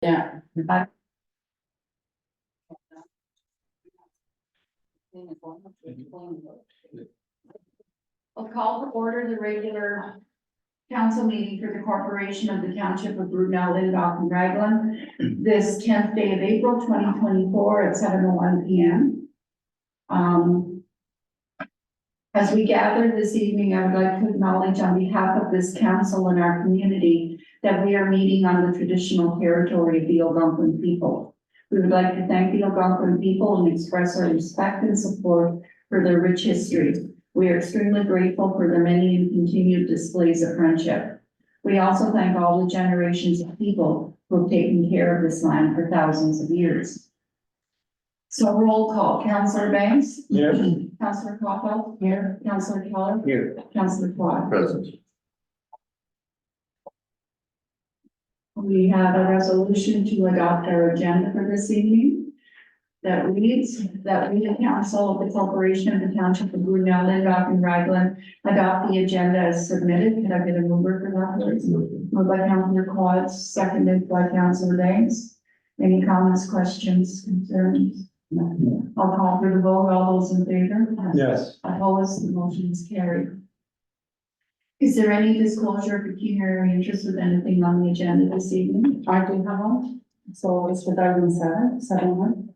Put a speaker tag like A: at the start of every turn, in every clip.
A: Yeah.
B: I'll call to order the regular council meeting for the corporation of the township of Brunel, Lindop and Raglan. This 10th day of April, 2024 at 7:01 p.m. As we gather this evening, I would like to acknowledge on behalf of this council and our community that we are meeting on the traditional territory of the Algonquin people. We would like to thank the Algonquin people and express our respect and support for their rich history. We are extremely grateful for their many and continued displays of friendship. We also thank all the generations of people who have taken care of this land for thousands of years. So roll call, Councillor Banks.
C: Here.
B: Councillor Caulfield. Here. Councillor Keller.
C: Here.
B: Councillor Quad.
C: Present.
B: We have a resolution to adopt our agenda for this evening that reads that we, the council of the corporation of the township of Brunel, Lindop and Raglan, adopt the agenda as submitted. Can I get a mover for that, please? Moved by Councillor Quad, seconded by Councillor Banks. Any comments, questions, concerns? No. I'll call for the vote. All those in favor?
C: Yes.
B: Opposed, the motion is carried. Is there any disclosure of pecuniary interest with anything on the agenda this evening?
A: I do have one. So it's with item 7:1.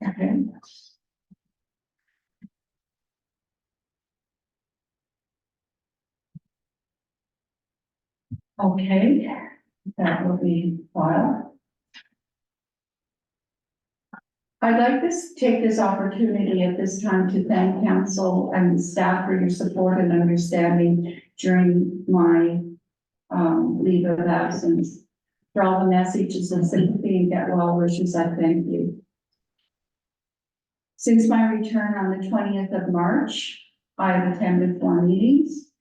B: Okay. Okay, that will be filed. I'd like to take this opportunity at this time to thank council and staff for your support and understanding during my leave of absence. For all the messages of sympathy and get well wishes, I thank you. Since my return on the 20th of March, I have attended 4 meetings.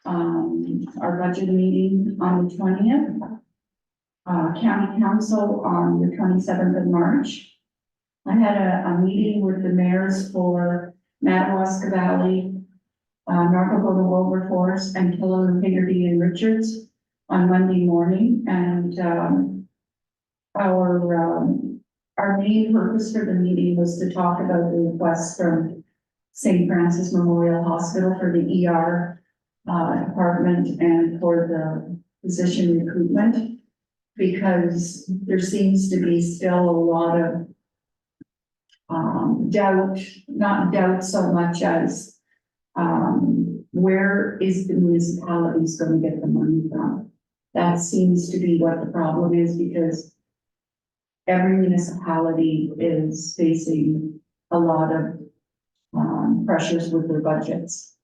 B: Our budget meeting on the 20th, county council on the 27th of March. I had a meeting with the mayors for Madawaska Valley, North Dakota Wilberforce, and Killer, Higgerty, and Richards on Monday morning. And our main purpose for the meeting was to talk about the request from St. Francis Memorial Hospital for the ER department and for the physician recruitment, because there seems to be still a lot of doubt, not doubt so much as where is the municipalities going to get the money from? That seems to be what the problem is, because every municipality is facing a lot of pressures with their budgets.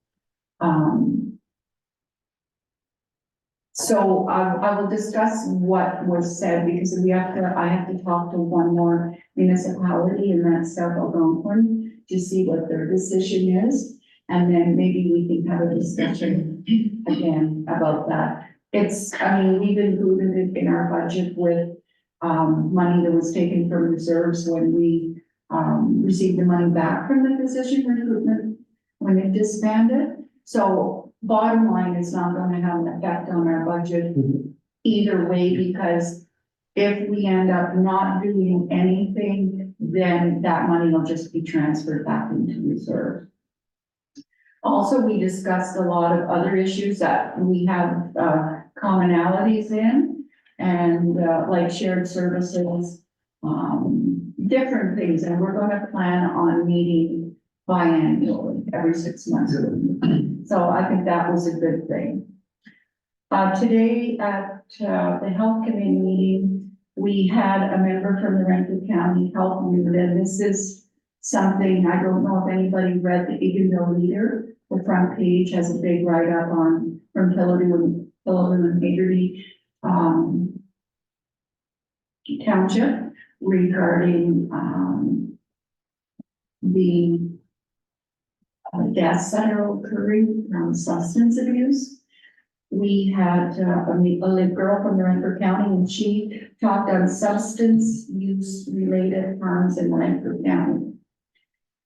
B: So I will discuss what was said, because I have to talk to one more municipality, and that's South Algonquin, to see what their decision is. And then maybe we can have a discussion again about that. We've included it in our budget with money that was taken from reserves when we received the money back from the physician recruitment when it disbanded. So bottom line, is not going to have an effect on our budget either way, because if we end up not doing anything, then that money will just be transferred back into reserve. Also, we discussed a lot of other issues that we have commonalities in, and like shared services, different things, and we're going to plan on meeting biannually every 6 months. So I think that was a good thing. Today at the health committee meeting, we had a member from the Renfrew County Health Unit, and this is something, I don't know if anybody read the Eganville Leader. The front page has a big write-up on from Hillary and Higgerty Township regarding the deaths that are occurring from substance abuse. We had a girl from the Renfrew County, and she talked on substance use related harms in Renfrew County.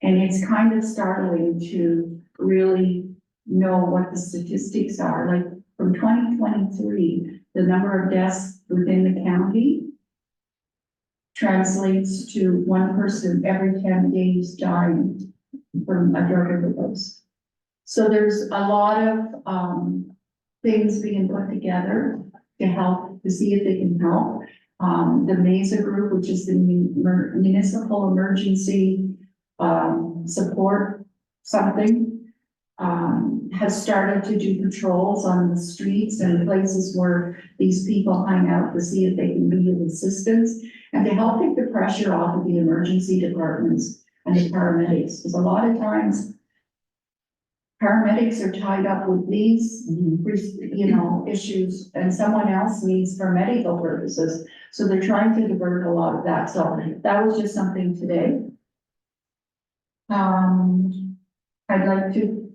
B: And it's kind of startling to really know what the statistics are. Like from 2023, the number of deaths within the county translates to one person every 10 days dying from a drug overdose. So there's a lot of, things being put together to help, to see if they can help. The MESA group, which is the Municipal Emergency, Support something, has started to do patrols on the streets and places where these people hang out to see if they can be of assistance and to help take the pressure off of the emergency departments and the paramedics, because a lot of times paramedics are tied up with these, you know, issues, and someone else needs for medical purposes. So they're trying to divert a lot of that. So that was just something today. I'd like to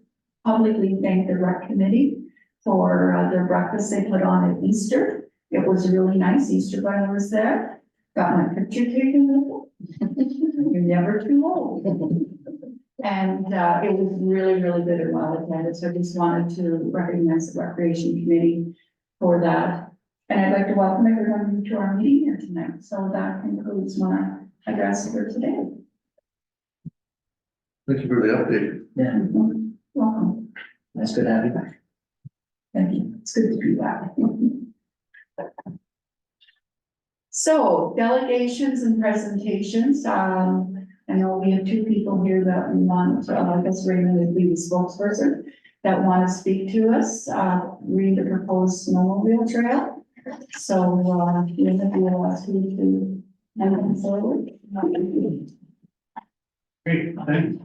B: publicly thank the rec committee for their breakfast they put on at Easter. It was really nice. Easter bunny was there. Got my picture taken with it. You're never too old. And it was really, really good and well attended. So I just wanted to recognize the Recreation Committee for that. And I'd like to welcome everyone to our meeting here tonight. So that concludes my address for today.
C: Thank you for the update.
D: Yeah,
B: Welcome.
D: that's good to have you back.
B: Thank you. It's good to be back. So delegations and presentations. I know we have two people here that we want, I guess Raymond would be the spokesperson that want to speak to us, read the proposed snowmobile trail. So, Raymond, we'll ask you to come forward.
E: Great, thanks.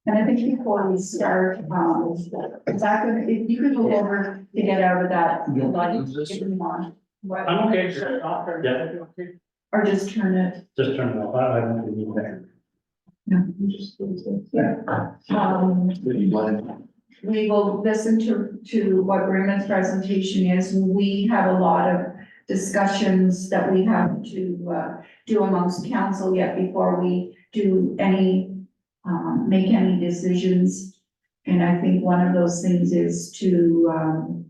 B: And I think before we start, Zach, if you could go over to get out of that light, if you want.
E: I'm okay, sure. Yeah,
B: Or just turn it.
E: just turn it off. I don't need that.
B: We will listen to what Raymond's presentation is. We have a lot of discussions that we have to do amongst council yet before we do any make any decisions. And I think one of those things is to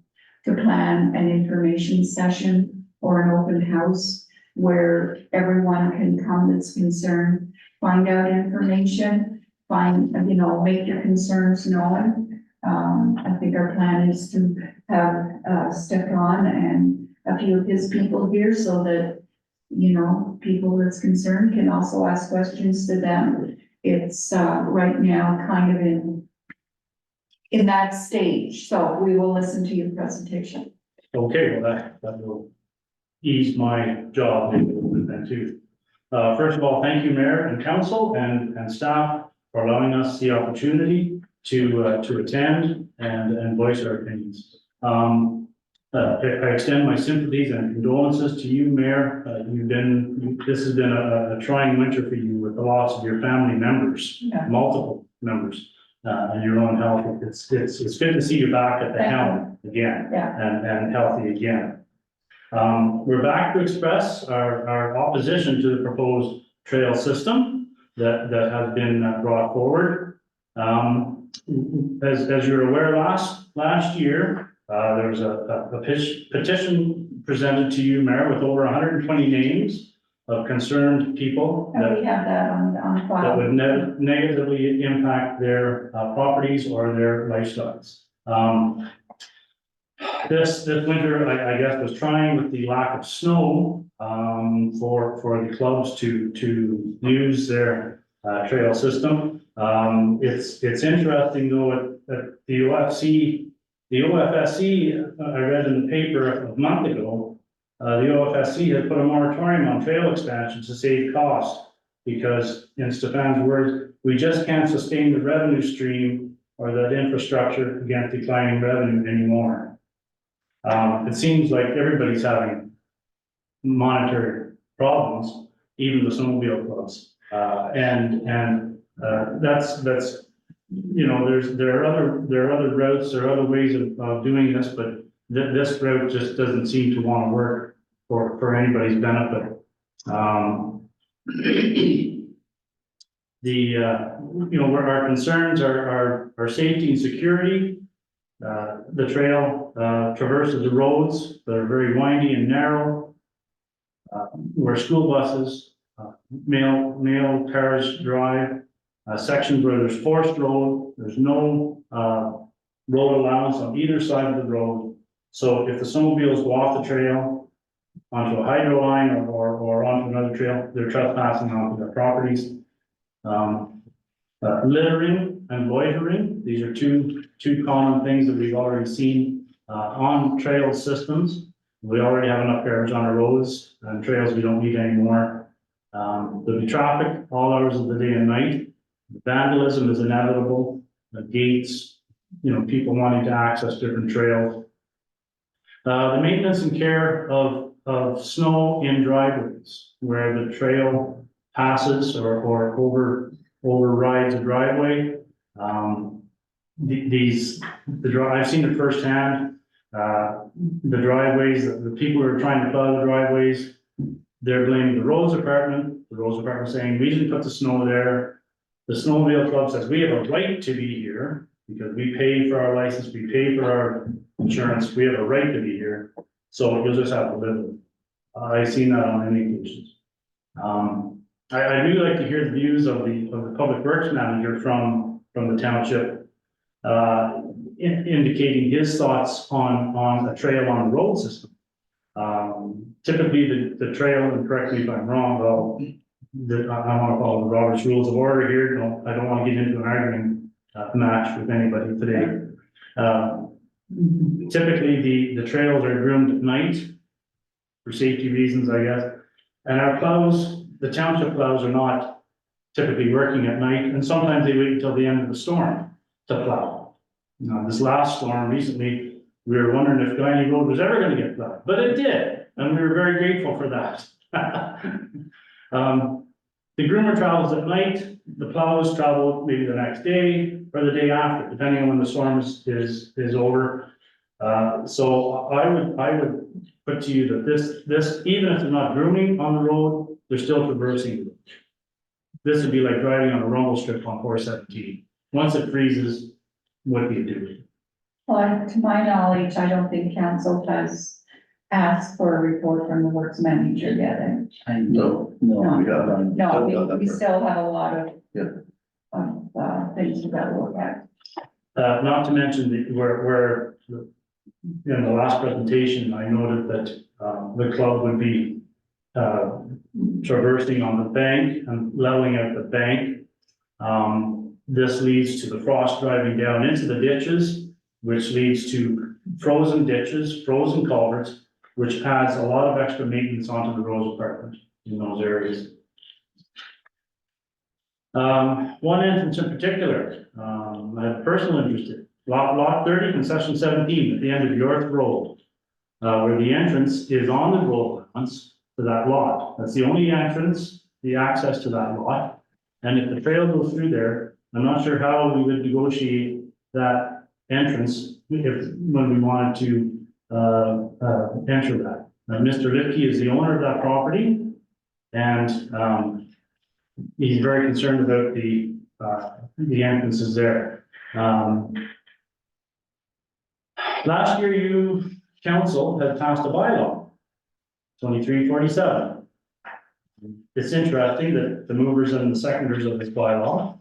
B: plan an information session or an open house where everyone can come that's concerned, find out information, you know, make your concerns known. I think our plan is to have Stefan and a few of his people here so that, you know, people that's concerned can also ask questions to them. It's right now kind of in that stage, so we will listen to your presentation.
E: Okay, well, that will ease my job maybe a little bit then too. First of all, thank you, Mayor and Council and staff for allowing us the opportunity to attend and voice our opinions. I extend my sympathies and condolences to you, Mayor. This has been a trying winter for you with the loss of your family members,
B: Yeah.
E: multiple members, and your own health. It's good to see you back at the helm again.
B: Yeah.
E: And healthy again. We're back to express our opposition to the proposed trail system that has been brought forward. As you're aware, last year, there was a petition presented to you, Mayor, with over 120 names of concerned people
B: And we have that on
E: that
B: file.
E: would negatively impact their properties or their lifestyles. This winter, I guess, was trying with the lack of snow for the clubs to use their trail system. It's interesting though that the OFSC, I read in the paper a month ago, the OFSC had put a moratorium on trail expansion to save cost because, in Stefan's words, we just can't sustain the revenue stream or that infrastructure against declining revenue anymore. It seems like everybody's having monetary problems, even the snowmobile clubs, that's you know, there are other routes, there are other ways of doing this, but this route just doesn't seem to want to work for anybody's benefit. where our concerns are safety and security. The trail, traverses the roads that are very windy and narrow. Where school buses, mail cars drive, sections where there's forced road, there's no, road allowance on either side of the road. So if the snowmobiles go off the trail onto a hydro line or onto another trail, they're trespassing onto their properties. Littering and loitering, these are two common things that we've already seen, on trail systems. We already have enough garbage on our roads and trails, we don't need any more. There'll be traffic all hours of the day and night. Vandalism is inevitable, the gates, people wanting to access different trails. The maintenance and care of snow in driveways where the trail passes or overrides a driveway. I've seen it firsthand. The driveways, the people who are trying to plow the driveways, they're blaming the roads department. The roads department saying, we didn't put the snow there. The snowmobile club says, we have a right to be here because we pay for our license, we pay for our insurance, we have a right to be here. So you'll just have to live with it. I've seen that on many occasions. I do like to hear the views of the public works manager from the township, indicating his thoughts on a trail on the road system. Typically the trail, and correct me if I'm wrong, though, I want to follow the Robert's Rules of Order here. No, I don't want to get into an arguing match with anybody today. Typically the trails are groomed at night for safety reasons, I guess. And our plows, the township plows are not typically working at night, and sometimes they wait until the end of the storm to plow. This last storm recently, we were wondering if Guiney Road was ever going to get plowed, but it did, and we were very grateful for that. The groomer travels at night, the plows travel maybe the next day or the day after, depending on when the storm is over. So I would put to you that this, even if they're not grooming on the road, they're still traversing the road. This would be like driving on a rumble strip on 417. Once it freezes, what do you do?
B: Well, to my knowledge, I don't think council has asked for a report from the works manager yet.
C: No, we haven't.
B: No, we still have a lot of.
C: Yeah.
B: Things we gotta look at.
E: Not to mention where in the last presentation, I noted that the club would be traversing on the bank and leveling out the bank. This leads to the frost driving down into the ditches, which leads to frozen ditches, frozen culverts, which adds a lot of extra maintenance onto the road department in those areas. One entrance in particular, I have personal interest in, lot 30, concession 17 at the end of York Road, where the entrance is on the road allowance to that lot. That's the only entrance, the access to that lot. And if the trail goes through there, I'm not sure how we would negotiate that entrance when we wanted to enter that. Mr. Lipke is the owner of that property, and he's very concerned about the entrances there. Last year, you council had passed a bylaw, 2347. It's interesting that the movers and the seconders of this bylaw,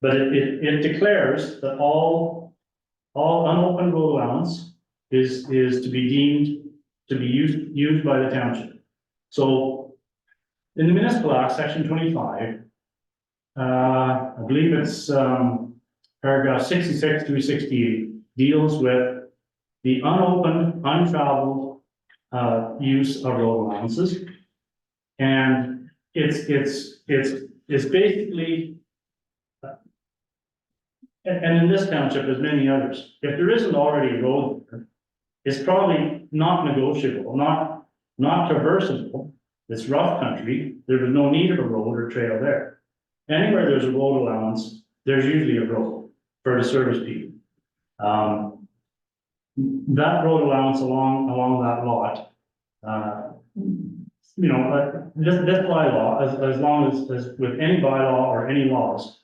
E: but it declares that all unopened road allowance is to be deemed to be used by the township. So in the municipal act, section 25, I believe it's paragraph 66 through 68 deals with the unopened, untraveled use of road allowances. And it's basically, and in this township, as many others, if there isn't already a road there, it's probably not negotiable, not traversable. It's rough country. There was no need of a road or trail there. Anywhere there's a road allowance, there's usually a road for the service people. That road allowance along that lot you know, this bylaw, as long as with any bylaw or any laws,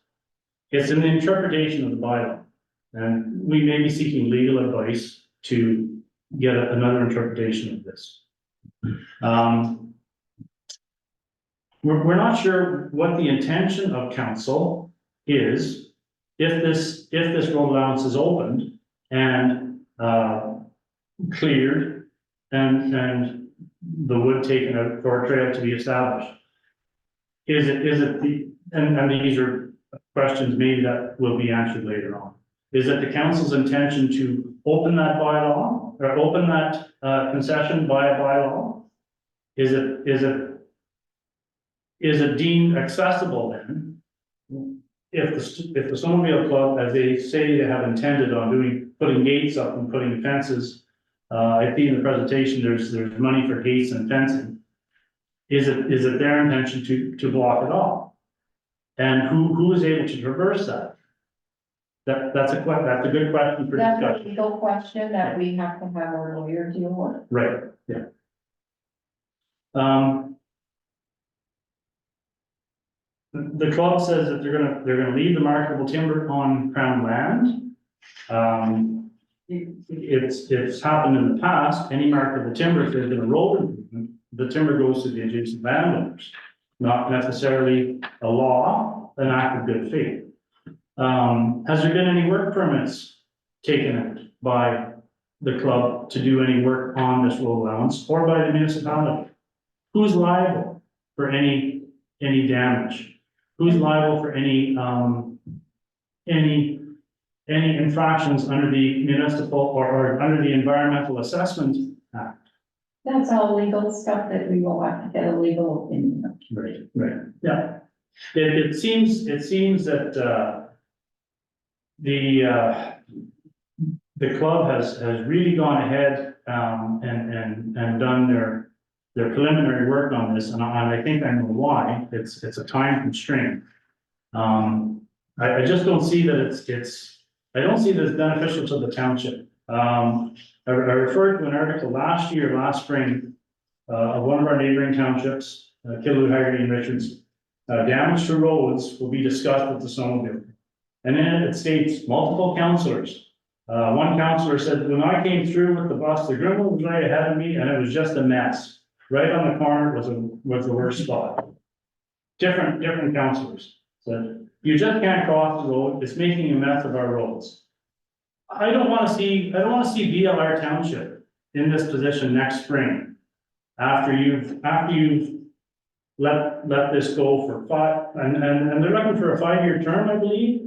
E: it's an interpretation of the bylaw. And we may be seeking legal advice to get another interpretation of this. We're not sure what the intention of council is if this road allowance is opened and cleared and the wood taken out for a trail to be established. Is it and these are questions maybe that will be answered later on. Is it the council's intention to open that bylaw or open that concession by a bylaw? Is it deemed accessible then? If the snowmobile club, as they say they have intended on putting gates up and putting fences, I see in the presentation, there's money for gates and fencing. Is it their intention to block it off? And who is able to traverse that? That's a good question for
B: That's a
E: discussion.
B: legal question that we have to have our lawyer deal with.
E: Right, yeah. The club says that they're gonna leave the marketable timber on Crown land. It's happened in the past, any marketable timber, if there's been a road improvement, the timber goes to the adjacent landowners. Not necessarily a law, an act of good faith. Has there been any work permits taken out by the club to do any work on this road allowance or by the municipality? Who's liable for any damage? Who's liable for any infractions under the municipal or under the Environmental Assessment Act?
B: That's all legal stuff that we will have to get a legal opinion.
E: Right, yeah. It seems that, the club has really gone ahead, and done their preliminary work on this, and I think I know why. It's a time constraint. I just don't see that I don't see that it's beneficial to the township. I referred to an article last spring, of one of our neighboring townships, Killaloe, Haggerty, and Richards. Damage to roads will be discussed with the snowmobile. And then it states multiple councillors. One councillor said, when I came through with the bus, the Grimble was right ahead of me and it was just a mess. Right on the corner was the worst spot. Different councillors said, you just can't cross the road, it's making a mess of our roads. I don't wanna see VLR Township in this position next spring. After you've let this go for and they're looking for a 5-year term, I believe.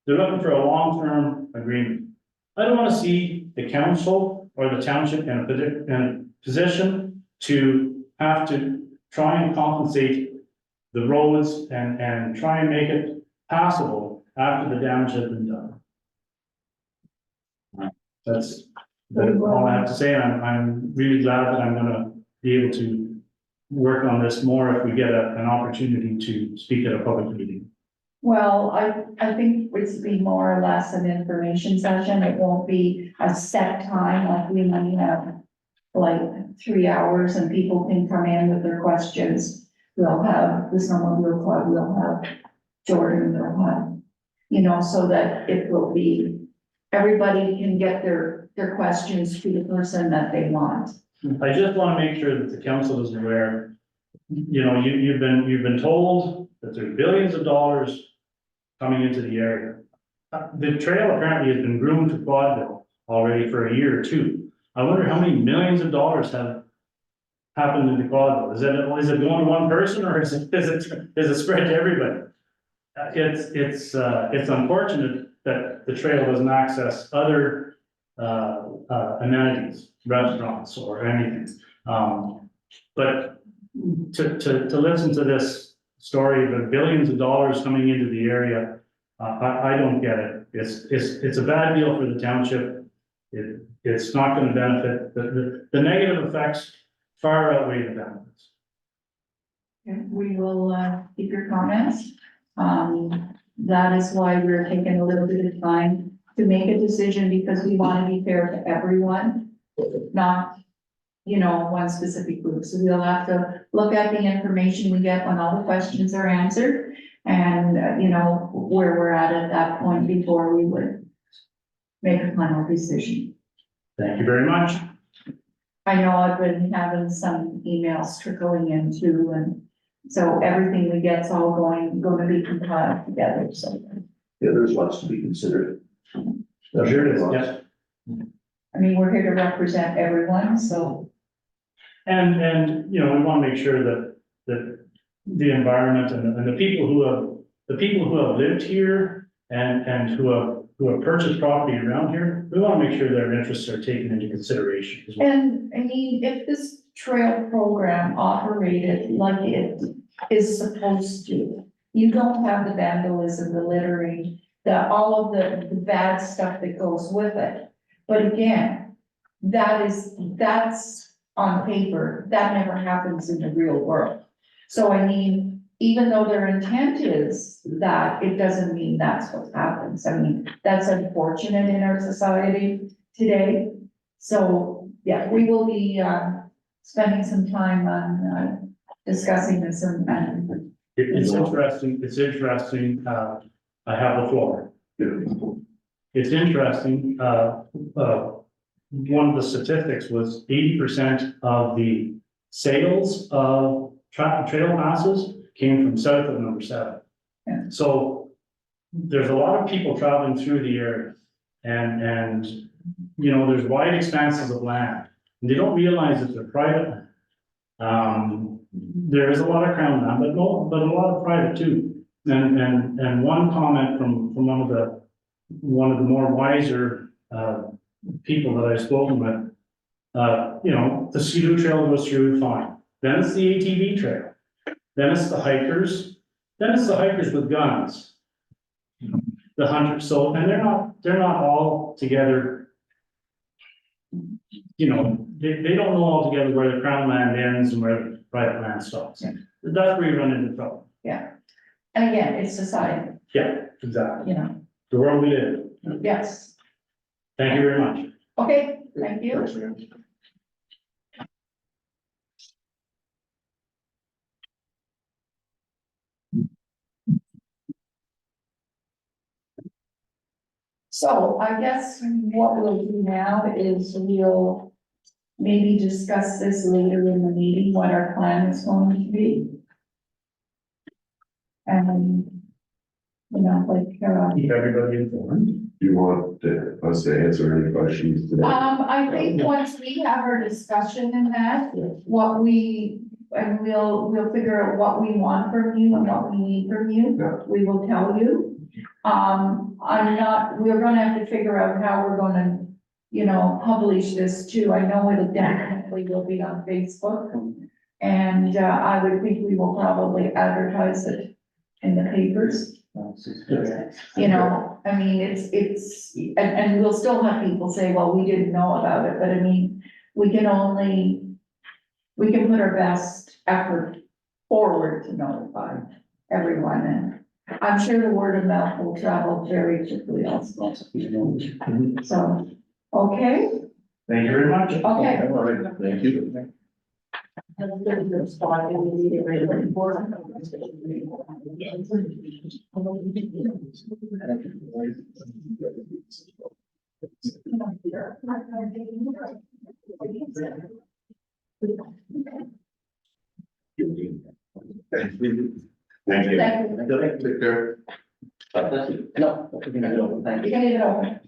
E: They're looking for a long-term agreement. I don't wanna see the council or the township in a position to have to try and compensate the roads and try and make it passable after the damage has been done. That's all I have to say. I'm really glad that I'm gonna be able to work on this more if we get an opportunity to speak at a public meeting.
B: Well, I think it's be more or less an information session. It won't be a set time, like we might have like 3 hours and people can come in with their questions. We'll have the snowmobile club, we'll have Jordan, we'll have, so that it will be, everybody can get their questions to the person that they want.
E: I just want to make sure that the council is aware, you've been told that there's billions of dollars coming into the area. The trail apparently has been groomed to Quadville already for a year or two. I wonder how many millions of dollars have happened into Quadville. Is it going to one person or is it spread to everybody? It's unfortunate that the trail doesn't access other amenities, restaurants or anything. But to listen to this story of billions of dollars coming into the area, I don't get it. It's a bad deal for the township. It's not going to benefit. The negative effects far outweigh the benefits.
B: Okay, we will keep your comments. That is why we're taking a little bit of time to make a decision, because we want to be fair to everyone, not, one specific group. So we'll have to look at the information we get when all the questions are answered. And, you know, where we're at that point before we would make a final decision.
E: Thank you very much.
B: I know I've been having some emails trickling in too, and so everything we get's all gonna be compiled together, so.
C: Yeah, there's lots to be considered.
E: Sure it is, yes.
B: I mean, we're here to represent everyone, so.
E: And, you know, we want to make sure that the environment and the people who have lived here and who have purchased property around here, we want to make sure their interests are taken into consideration as well.
B: And I mean, if this trail program operated like it is supposed to, you don't have the vandalism, the littering, all of the bad stuff that goes with it. But again, that's on paper, that never happens in the real world. So I mean, even though their intent is that, it doesn't mean that's what happens. I mean, that's unfortunate in our society today. So, yeah, we will be, spending some time on, discussing this and
E: It's interesting, I have the floor. It's interesting, one of the statistics was 80% of the sales of trail passes came from south of number 7.
B: Yeah.
E: So there's a lot of people traveling through the area and, you know, there's wide expanses of land. And they don't realize that they're private land. There is a lot of crown land, but a lot of private too. And one comment from one of the more wiser, people that I've spoken with, you know, the Sea-Doo Trail goes through fine. Then it's the ATV trail. Then it's the hikers. Then it's the hikers with guns. The hunters. So, and they're not all together. You know, they don't know all together where the crown land ends and where the private land stops.
B: Yeah.
E: That's where you run into trouble.
B: yeah. And again, it's society,
E: Yeah, exactly.
B: you know,
E: The world we live in.
B: yes.
E: Thank you very much.
B: Okay, thank you. So I guess what we'll do now is we'll maybe discuss this later in the meeting, what our plan is going to be. And, you know, like,
E: Keep everybody informed.
D: You want us to answer any questions today?
B: I think once we have our discussion in that, what and we'll figure out what we want from you and what we need from you,
D: Yeah.
B: we will tell you. We're gonna have to figure out how we're gonna, you know, publish this too. I know it'll definitely will be on Facebook. And, I would think we will probably advertise it in the papers. You know, I mean, and we'll still have people say, well, we didn't know about it, but I mean, we can put our best effort forward to notify everyone, and I'm sure the word of mouth will travel very quickly also. So, okay?
E: Thank you very much.
B: Okay.
D: All right, thank you. Thank you.
B: Thank you.
D: Take care.
C: No, you can go. Thank
B: You can leave it open.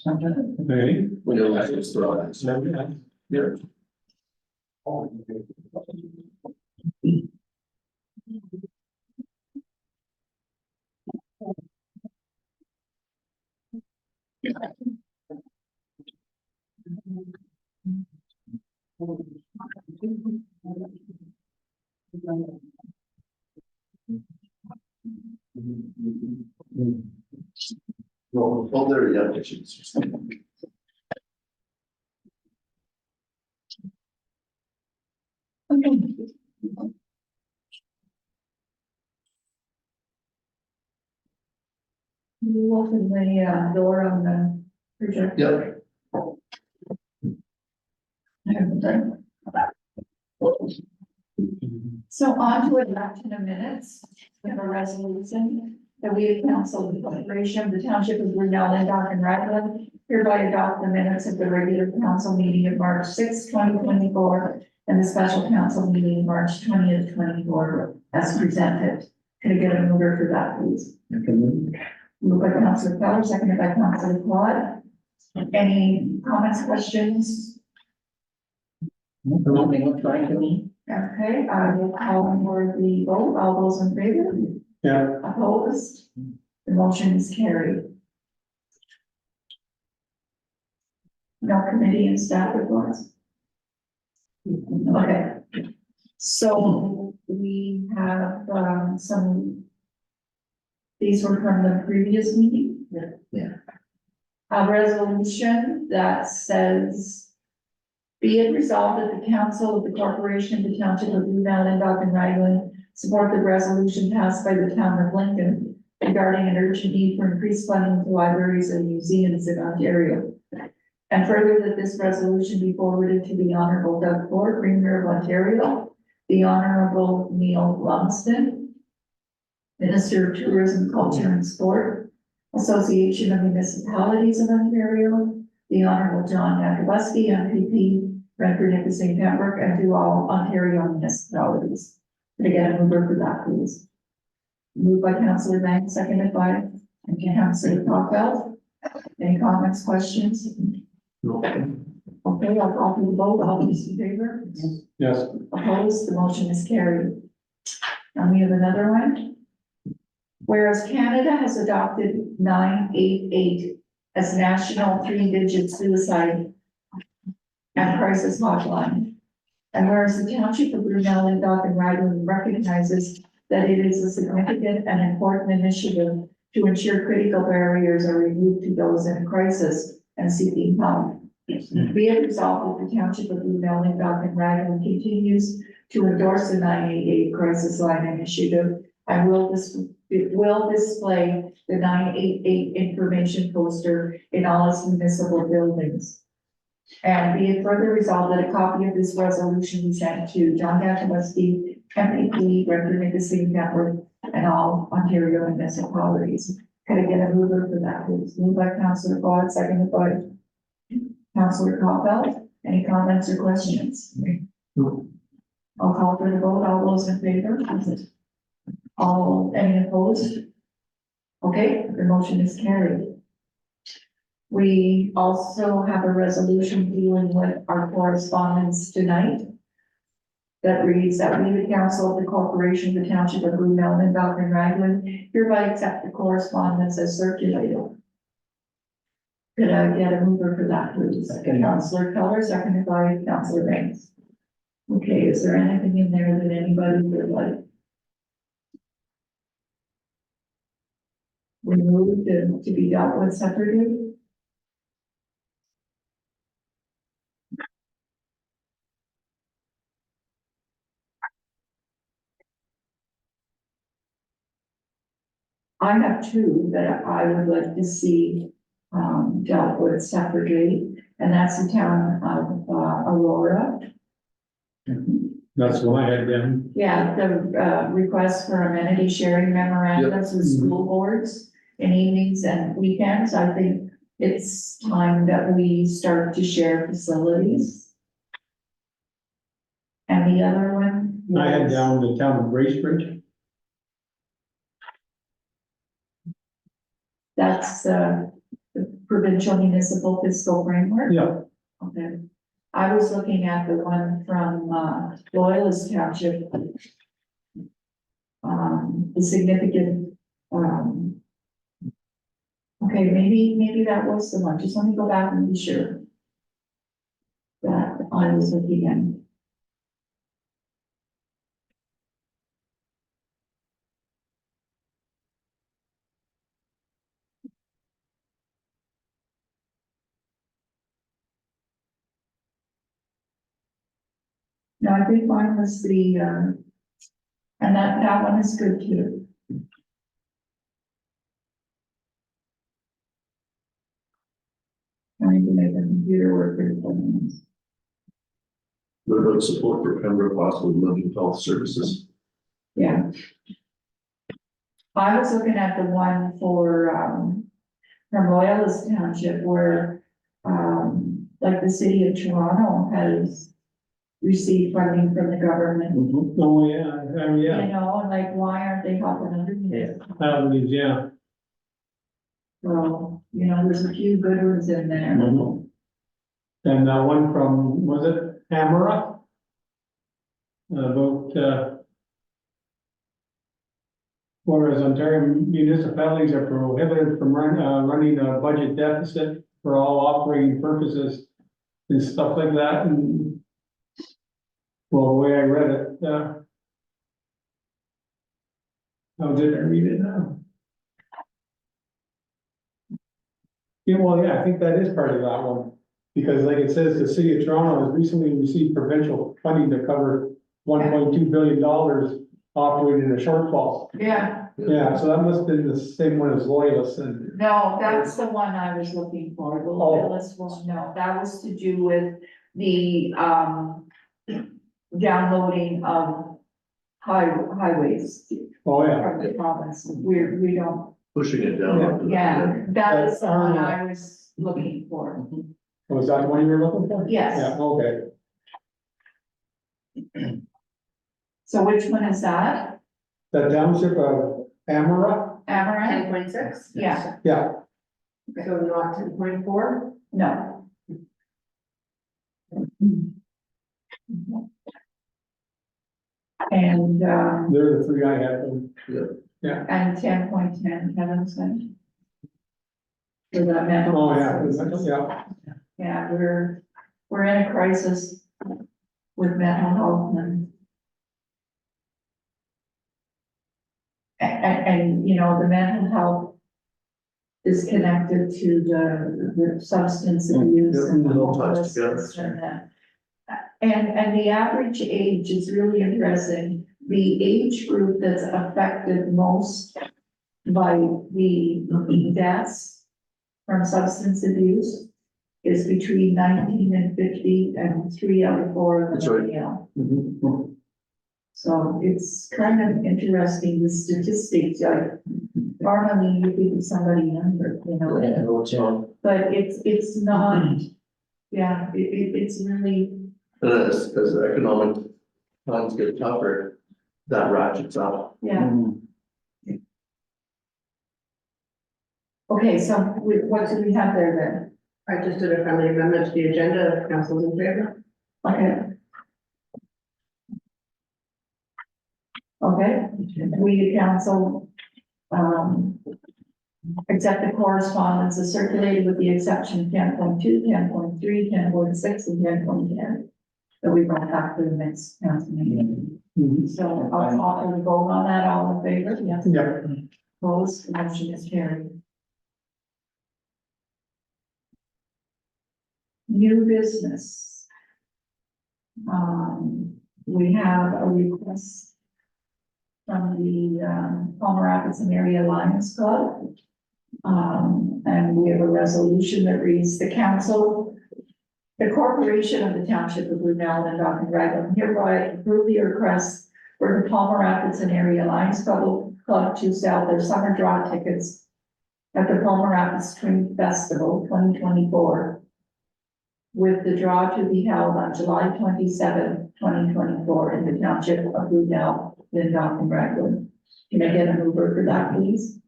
E: Okay.
D: We don't have to throw that. Yeah. Well, there, yeah, issues.
B: You open the, door on the projector.
D: Yep.
B: So on to adoption of minutes, we have a resolution that we, the council of the corporation of the township of Brunel and Dock and Ragland, hereby adopt the minutes of the regular council meeting of March 6, 2024, and the special council meeting of March 20th, 24, as presented. Can I get a mover for that, please? Moved by Councilor Feller, seconded by Councilor Claude. Any comments, questions? Okay, I will call for the vote. All those in favor?
E: Yeah.
B: Opposed? The motion is carried. No committee and staff reports? Okay. So we have, some. These were from the previous meeting?
C: Yeah.
B: A resolution that says, be it resolved that the council of the corporation of the township of Brunel and Dock and Ragland support the resolution passed by the town of Lincoln regarding an urgent need for increased funding to libraries and museums in Ontario. And further, that this resolution be forwarded to the Honorable Doug Ford, Premier of Ontario, the Honorable Neil Lumsden, Minister of Tourism, Culture and Sport, Association of Municipalities of Ontario, the Honorable John Yakubowski, MPP, Brentford, Nipissing, Pembroke, and to all Ontario municipalities. Can I get a mover for that, please? Moved by Councillor Banks, seconded by Councillor Cockbell. Any comments, questions? Okay, I'll call for the vote. All those in favor?
E: Yes.
B: Opposed, the motion is carried. And we have another one. Whereas Canada has adopted 988 as national three-digit suicide and crisis hotline. And whereas the township of Brunel and Dock and Ragland recognizes that it is a significant and important initiative to ensure critical barriers are removed to those in a crisis and seeking help. Be it resolved that the township of Brunel and Dock and Ragland continues to endorse the 988 crisis line initiative and will display the 988 information poster in all its municipal buildings. And be it further resolved that a copy of this resolution be sent to John Yakubowski, MPP, Brentford, Nipissing, Pembroke, and all Ontario municipalities. Can I get a mover for that, please? Moved by Councillor Claude, seconded by Councillor Cockbell. Any comments or questions? I'll call for the vote. All those in favor? Any opposed? Okay, the motion is carried. We also have a resolution dealing with our correspondence tonight that reads that we, the council of the corporation of the township of Brunel and Dock and Ragland, hereby accept the correspondence as circulated. Could I get a mover for that, please? Councillor Keller, seconded by Councillor Banks. Okay, is there anything in there that anybody would like removed and to be dealt with separately? I have two that I would like to see dealt with separately, and that's the town of Aurora.
E: That's what I had done.
B: Yeah, the request for amenity sharing memorandums with school boards in evenings and weekends. I think it's time that we start to share facilities. And the other one?
E: I had
B: was-
E: down the town of Bracebridge.
B: That's the provincial municipal fiscal framework.
E: Yeah.
B: Okay. I was looking at the one from Loyalist Township. The significant, okay, maybe that was the one. Just let me go back and be sure that I was looking at. No, I think mine was the, and that one is good too. Trying to make a computer work for the things.
D: What about support for Pembroke Hospital Mental Health Services?
B: Yeah. I was looking at the one for, from Loyalist Township where, like the city of Toronto has received funding from the government.
F: Oh, yeah,
B: You
F: yeah,
B: know, and like, why aren't they helping underneath?
F: yeah.
B: Well, you know, there's a few good ones in there.
F: And one from, was it Tamara? About, whereas Ontario municipalities are prohibited from running a budget deficit for all operating purposes and stuff like that, and well, the way I read it, how did I read it now? Yeah, well, yeah, I think that is part of that one, because like it says, the city of Toronto has recently received provincial funding to cover $1.2 billion operating in a shortfall.
B: Yeah,
F: Yeah, so that must have been the same one as Loyalist and,
B: no, that's the one I was looking for, the Loyalist one, no, that was to do with the, downloading of highways
F: oh, yeah.
B: from the province. We don't,
D: Pushing it down.
B: yeah, that is the one I was looking for.
F: Was that the one you were looking for?
B: Yes.
F: Yeah, okay.
B: So which one is that?
F: The township of Amara?
B: Amaranth?
A: 10.6?
B: Yeah,
F: Yeah,
A: So not 10.4?
B: no. And,
F: they're the three I had.
B: and 10.10, Kevin said. For the mental.
F: Oh,
B: health
F: yeah,
B: services.
F: yeah.
B: Yeah, we're in a crisis with mental health and, you know, the mental health is connected to the substance abuse
D: Yeah,
B: and the
D: it all ties together.
B: homelessness and that. And the average age is really interesting. The age group that's affected most by the deaths from substance abuse is between 19 and 50, and 3 out of 4 of
D: That's
B: them are
D: right.
B: male.
F: Mhm.
B: So it's kind of interesting, the statistics, like, normally you think of somebody younger, you know, but it's not, yeah, it's really,
D: And as the economic times get tougher, that ratchets up.
B: yeah. Okay, so what do we have there
A: I just did a friendly amendment to the agenda, if council's in favor.
B: then? Okay. Okay, we council, accept the correspondence as circulated with the exception of 10.2, 10.3, 10.6, and 10.10. That we brought back to the next council meeting.
F: Mhm.
B: So I'll call for the vote on that, all in favor, yes?
F: Yeah.
B: Opposed, the motion is carried. New business. We have a request from the, Palmer Rapids and Area Lions Club. And we have a resolution that reads, the council, the corporation of the township of Brunel and Dock and Raglan hereby approve the request for the Palmer Rapids and Area Lions Club to sell their summer draw tickets at the Palmer Rapids Spring Festival 2024, with the draw to be held on July 27, 2024 in the township of Brunel, Dock and Raglan. Can I get a mover for that, please?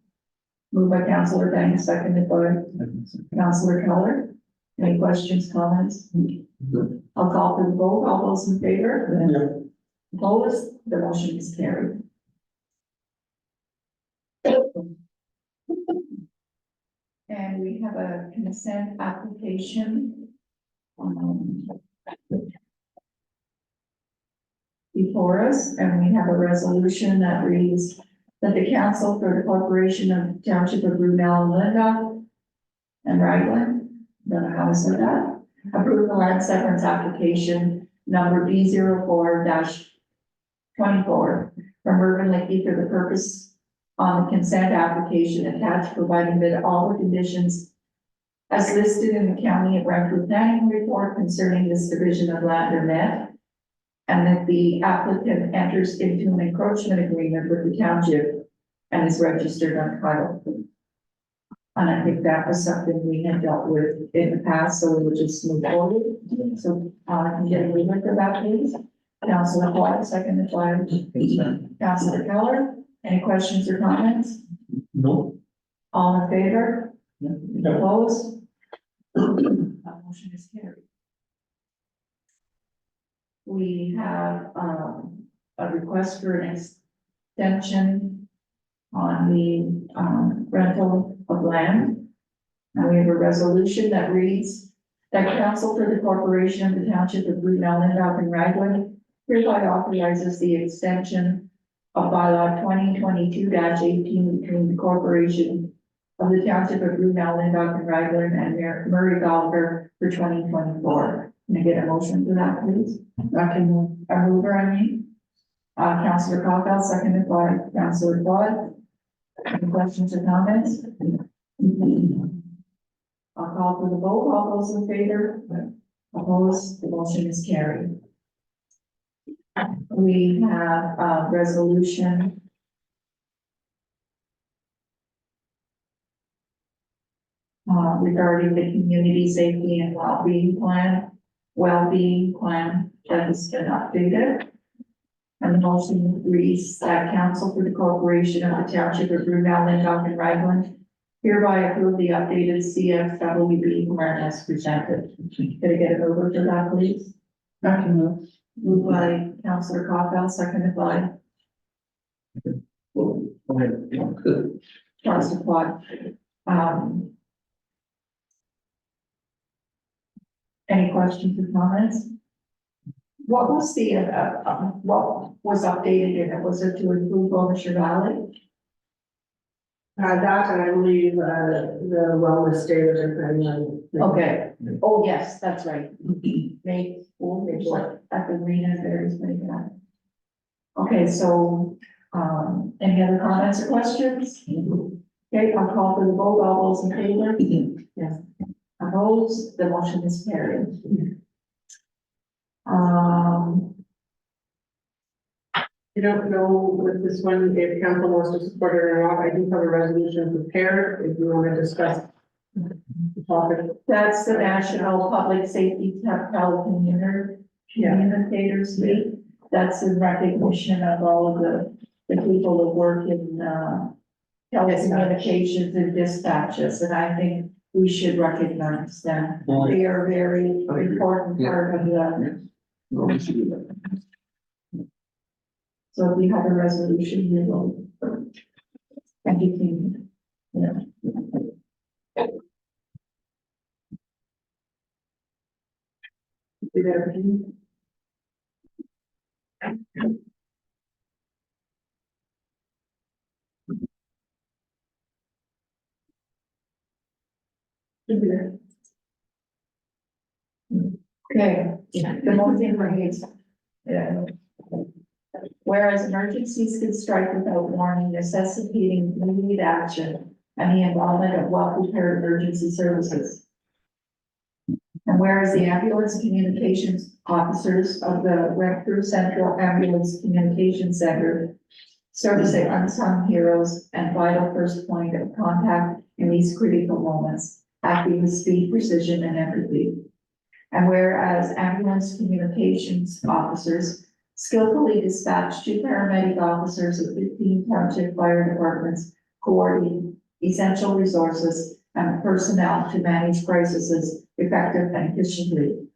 B: Moved by Councillor Banks, seconded by Councillor Keller. Any questions, comments? I'll call for the vote. All those in favor?
F: Yeah.
B: Opposed? The motion is carried. And we have a consent application. Before us, and we have a resolution that reads that the council for the corporation of Township of Brunel and Linda and Raglan, don't know how to say that, approve the land severance application number B04-24 from Urban Lakey for the purpose on the consent application attached, providing that all the conditions as listed in the County of Brantford Planning Report concerning this division of land are met, and that the applicant enters into an encroachment agreement with the township and is registered on title. And I think that was something we had dealt with in the past, so we would just move forward. So, can you get a agreement for that, please? Councilor Dwight, second by Councilor Keller. Any questions or comments?
F: No.
B: All in favor?
F: Yeah.
B: Opposed? That motion is carried. We have, a request for an extension on the, rental of land. And we have a resolution that reads that council for the corporation of the township of Brunel, Lindop and Raglan hereby authorizes the extension of bylaw 2022-18 between the corporation of the township of Brunel, Lindop and Raglan and Murray Gallagher for 2024. Can I get a motion for that, please? I can move. A mover, I mean. Councilor Capel, seconded by Councilor Flood. Any questions or comments? I'll call for the vote. All those in favor? Opposed? The motion is carried. We have a resolution regarding the community safety and well-being plan that has been updated. And the motion reads that council for the corporation of the township of Brunel, Lindop and Raglan hereby approve the updated CFWB plan as presented. Could I get a mover for that, please? I can move. Moved by Councilor Capel, seconded by Councilor Quad. Any questions or comments? What was the, what was updated in it? Was it to include Bonisher Valley?
A: That, and I believe, the wellness day that they're planning on.
B: Okay, oh, yes, that's right. May, at the arena, there's many that. Okay, so, any other comments or questions? Okay, I'll call for the vote. All those in favor? Yes. Opposed? The motion is carried.
A: I don't know with this one, if council wants to support it or not. I do have a resolution prepared if you want to discuss the topic.
B: That's the National Public Safety Telecommunicators Week. That's in recognition of all of the people that work in, telecommunications and dispatches, and I think we should recognize them. They are a very important part of the. So if we have a resolution, we will. And you can, do that. Okay, the motion reads. Whereas emergencies can strike without warning, necessitating immediate action and the involvement of well-prepared emergency services. And whereas the ambulance communications officers of the Renfrew Central Ambulance Communications Center serve as the unsung heroes and vital first point of contact in these critical moments, acting with speed, precision, and empathy. And whereas ambulance communications officers skillfully dispatch 2 paramedic officers of 15 township fire departments, coordinating essential resources and personnel to manage crises effectively and efficiently.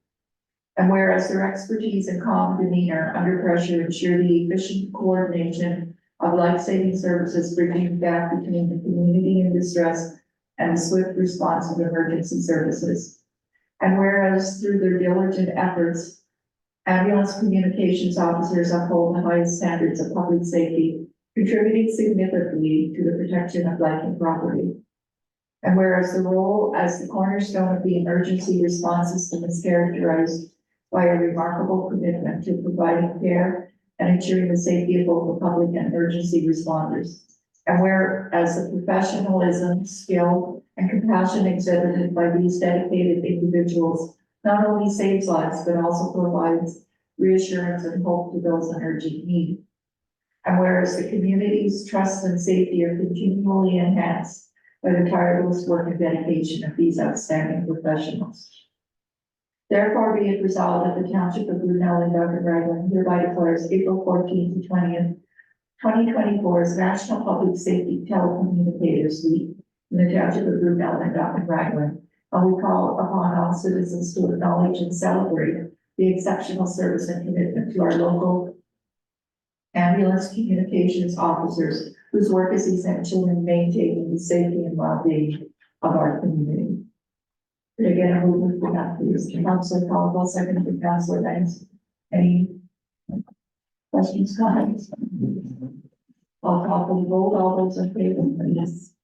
B: And whereas their expertise and calm demeanor under pressure ensure the efficient coordination of life-saving services, bridging the gap between the community in distress and the swift response of emergency services. And whereas through their diligent efforts, ambulance communications officers uphold the highest standards of public safety, contributing significantly to the protection of life and property. And whereas the role as the cornerstone of the emergency response system is characterized by a remarkable commitment to providing care and ensuring the safety of both the public and emergency responders. And whereas the professionalism, skill, and compassion exhibited by these dedicated individuals not only saves lives, but also provides reassurance, and hope to those in urgent need. And whereas the community's trust and safety are continually enhanced by the tireless work and dedication of these outstanding professionals. Therefore, be it resolved that the Township of Brunel and Dr. Ragland hereby declares April 14th to 20th, 2024 as National Public Safety Telecommunicators Week in the Township of Brunel and Dr. Ragland. And we call upon all citizens to acknowledge and celebrate the exceptional service and commitment to our local ambulance communications officers whose work is essential in maintaining the safety and well-being of our community. But again, I will move that, please. Councilor Caldwell, second for Councilor Banks. Any questions, comments? I'll call for the vote. All those in favor, please.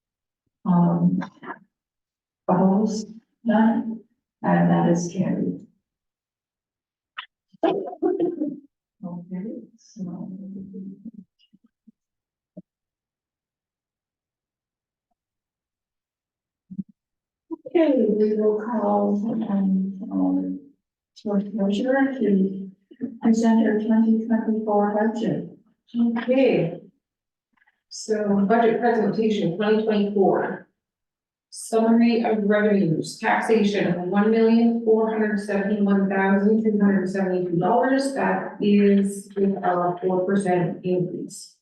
B: Opposed? None? And that is carried. Okay, so. Okay, we will call treasurer to present our 2024 budget.
A: Okay. So budget presentation 2024. Summary of revenues, taxation of $1,471,272. That is with our 4% increase.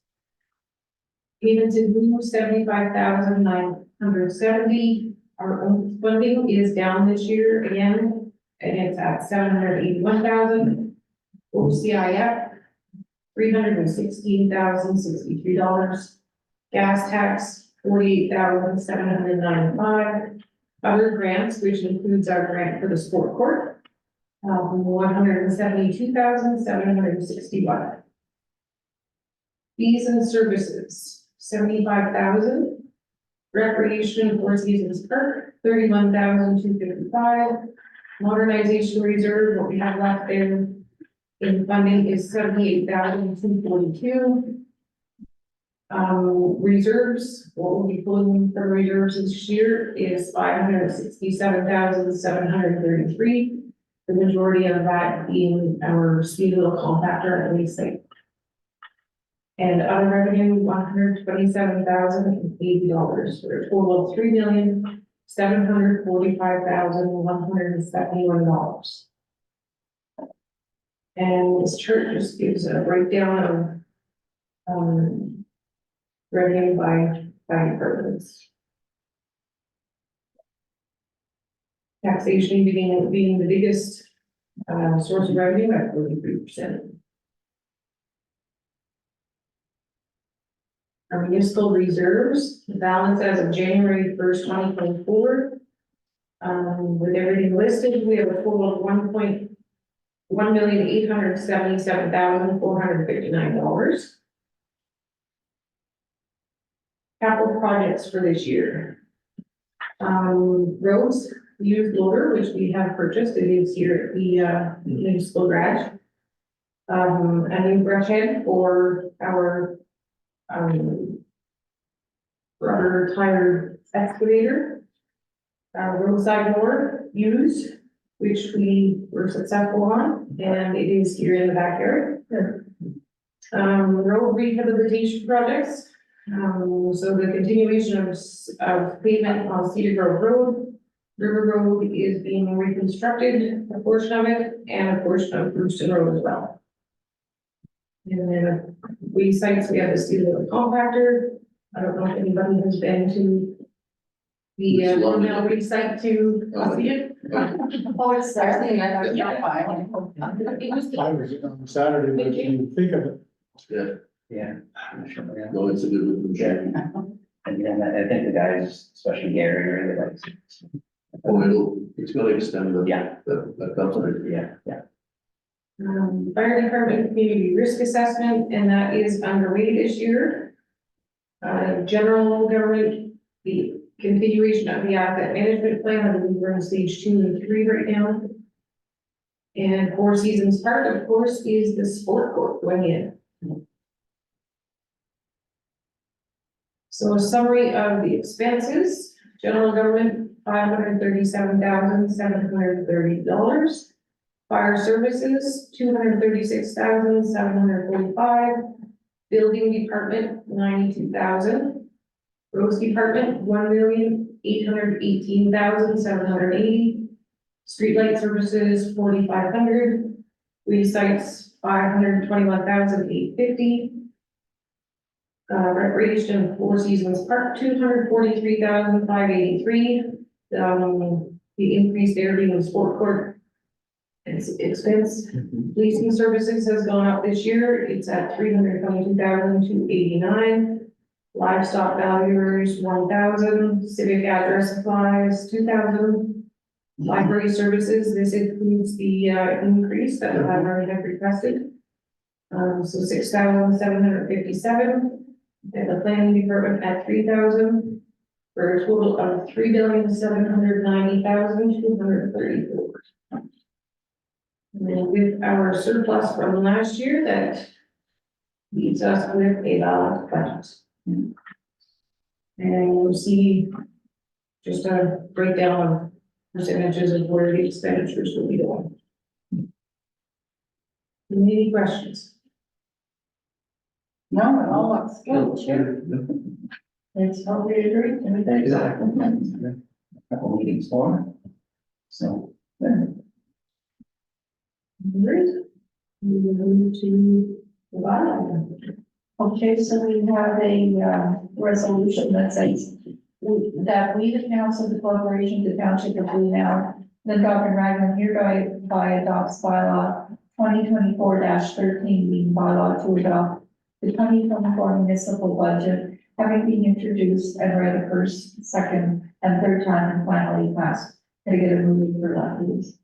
A: Payments in lieu, $75,970. Our own funding is down this year again, and it's at $781,000. OCIF, $316,063. Gas tax, $48,795. Other grants, which includes our grant for the sport court, $172,761. Fees and services, $75,000. Recreation and Four Seasons Park, $31,255. Modernization reserve, what we have left there in funding is $78,242. Reserves, what we'll be pulling from reserves this year is $567,733. The majority of that being our speed little compactor at least site. And other revenue, $127,080 for a total of $3,745,171. And this chart just gives a breakdown of revenue by departments. Taxation being the biggest source of revenue at 43%. Our municipal reserves, the balance as of January 1st, 2024. With everything listed, we have a total of $1,877,459. Capital projects for this year. Roads, used loader, which we have purchased, it is here at the municipal garage. A new brush head for our rubber tire excavator. Roadside mower used, which we were successful on, and it is here in the backyard. Road rehabilitation projects. So the continuation of pavement on Cedar Grove Road. River Road is being reconstructed, a portion of it, and a portion of Brewston Road as well. And then we sites, we have the steel compactor. I don't know if anybody has been to the now site to see it.
B: Oh, it's there.
A: It was
F: I was on Saturday, but you think of it.
C: Yeah.
D: No, it's a good looking
C: Yeah.
D: shape.
C: And I think the guys, especially Gary, really likes it.
D: Oh, it's gonna extend the.
C: Yeah.
D: The company.
C: Yeah.
A: Fire department community risk assessment, and that is underway this year. General government, the continuation of the asset management plan, I believe we're in stage 2 and 3 right now. And Four Seasons Park, of course, is the sport court going in. So a summary of the expenses, general government, $537,730. Fire services, 236,745. Building department, 92,000. Roads department, 1,818,780. Streetlight services, 4,500. Resites, 521,850. Recreation, Four Seasons Park, 243,583. The increase there being the sport court. Expense. Policing services has gone up this year. It's at 322,289. Livestock valuers, 1,000. Civic address supplies, 2,000. Library services, this includes the increase that the library had requested. So 6,757. And the planning department at 3,000. For a total of 3,790,234. And then with our surplus from last year, that leaves us with a balanced budget. And you'll see just a breakdown of percentages of where the expenditures will be going. Any questions?
B: No, it all looks good. It's how we agree, everything.
C: Exactly. Couple meetings for. So, yeah.
A: Great. We will move to the bottom.
B: Okay, so we have a, resolution that says that we, the council, the corporation, the township of Blue Mound, the Dr. Ragland hereby adopts bylaw 2024-13 being bylaw to adopt the 2024 municipal budget, having been introduced and read the first, second, and third time and finally passed. Can I get a move for that, please?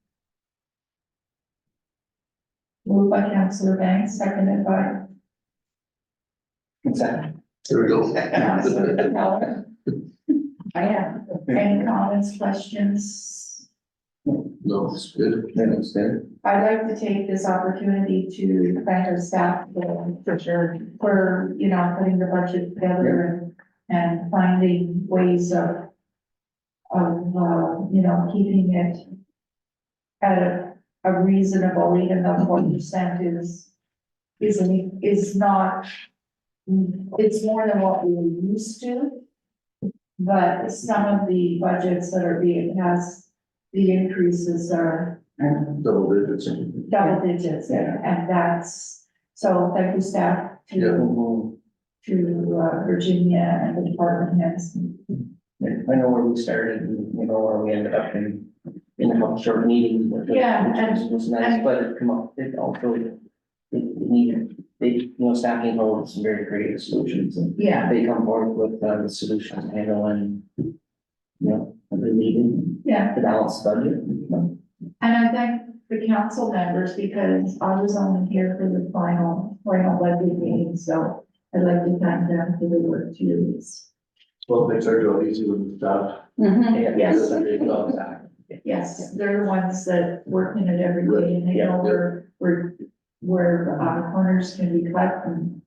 B: Moved by Councillor Banks, seconded by
C: Exactly.
D: There we go.
B: Councillor Keller. I have, any comments, questions?
D: No, it's good.
C: That looks good.
B: I'd like to take this opportunity to thank our staff for sure, for, you know, putting the budget together and finding ways of, you know, keeping it at a reasonable, even though 4% is not, it's more than what we were used to. But some of the budgets that are being passed, the increases are
D: Double digits.
B: double digits, and that's, so thank you, staff, to Virginia and the department heads.
C: I know where we started, and you know, where we ended up in a couple short meetings.
B: Yeah,
C: Which was nice, but it come up, it also, it needed, you know, staffing holds some very creative solutions, and
B: Yeah,
C: they come forward with, the solutions to handle and, you know, they needed
B: yeah,
C: the balanced budget, you know.
B: and I thank the council members because I was only here for the final budget meeting, so I'd like to thank them for the work too.
D: Well, it makes our job easy with the staff.
C: Yeah,
B: Yes.
C: that's a great job, Zach.
B: Yes, they're the ones that work in it every day and they know where corners can be cut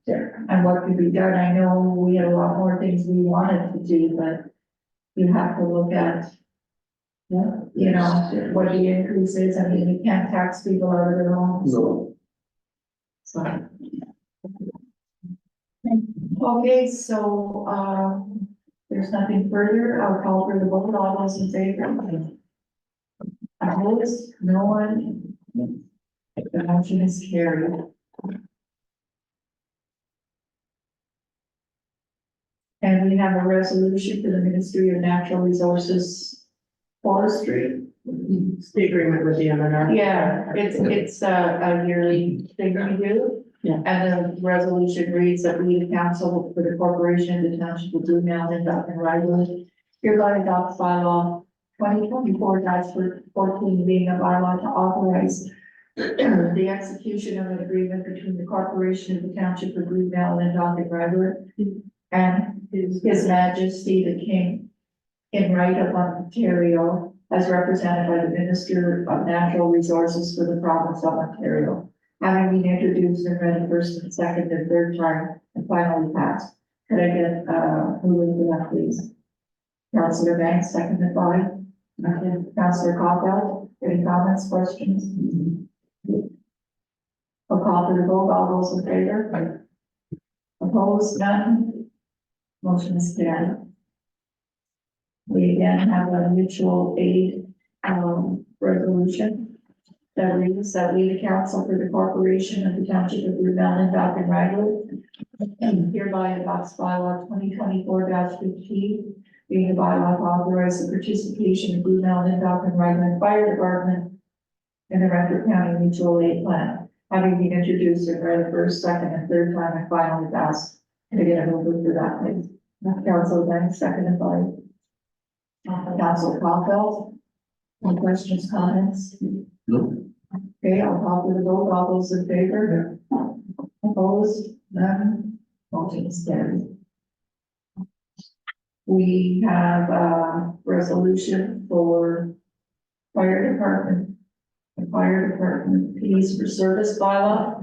C: Yeah.
B: and what can be done. I know we had a lot more things we wanted to do, but you have to look at, you know, what the increase is. I mean, you can't tax people out of their homes.
D: No,
B: So. Okay, so, there's nothing further. I'll call for the vote. All those in favor? Opposed? No one? The motion is carried. And we have a resolution for the Ministry of Natural Resources Forestry.
A: It's the agreement with the MNR.
B: Yeah, it's a yearly thing we do.
A: Yeah.
B: And the resolution reads that we, the council for the corporation, the township of Blue Mound and Duncan Riley, hereby adopts bylaw 2024-14 being a bylaw to authorize the execution of an agreement between the corporation of the township of Blue Mound and Duncan Riley and His Majesty the King in right of Ontario as represented by the Minister of Natural Resources for the province of Ontario, having been introduced and read first and second and third time and finally passed. Could I get, moving to that, please? Councillor Banks, seconded by, Councillor Capel, any comments, questions? I'll call for the vote, all those in favor? Opposed, none? Motion is carried. We again have a mutual aid, resolution that reads that we, the council for the corporation of the township of Blue Mountain, Dock and Raglan, and hereby adopts bylaw 2024-15, being a bylaw to authorize the participation of Blue Mountain, Dock and Raglan Fire Department in the Renfrew County Mutual Aid Plan, having been introduced and read the first, second, and third time and finally passed. Can I get a mover for that, please? Council Evans, seconded by Council Caulfield. Any questions, comments?
D: No,
B: Okay, I'll call for the vote. All those in favor? Opposed? None? Motion is carried. We have a resolution for fire department. The fire department fees for service bylaw.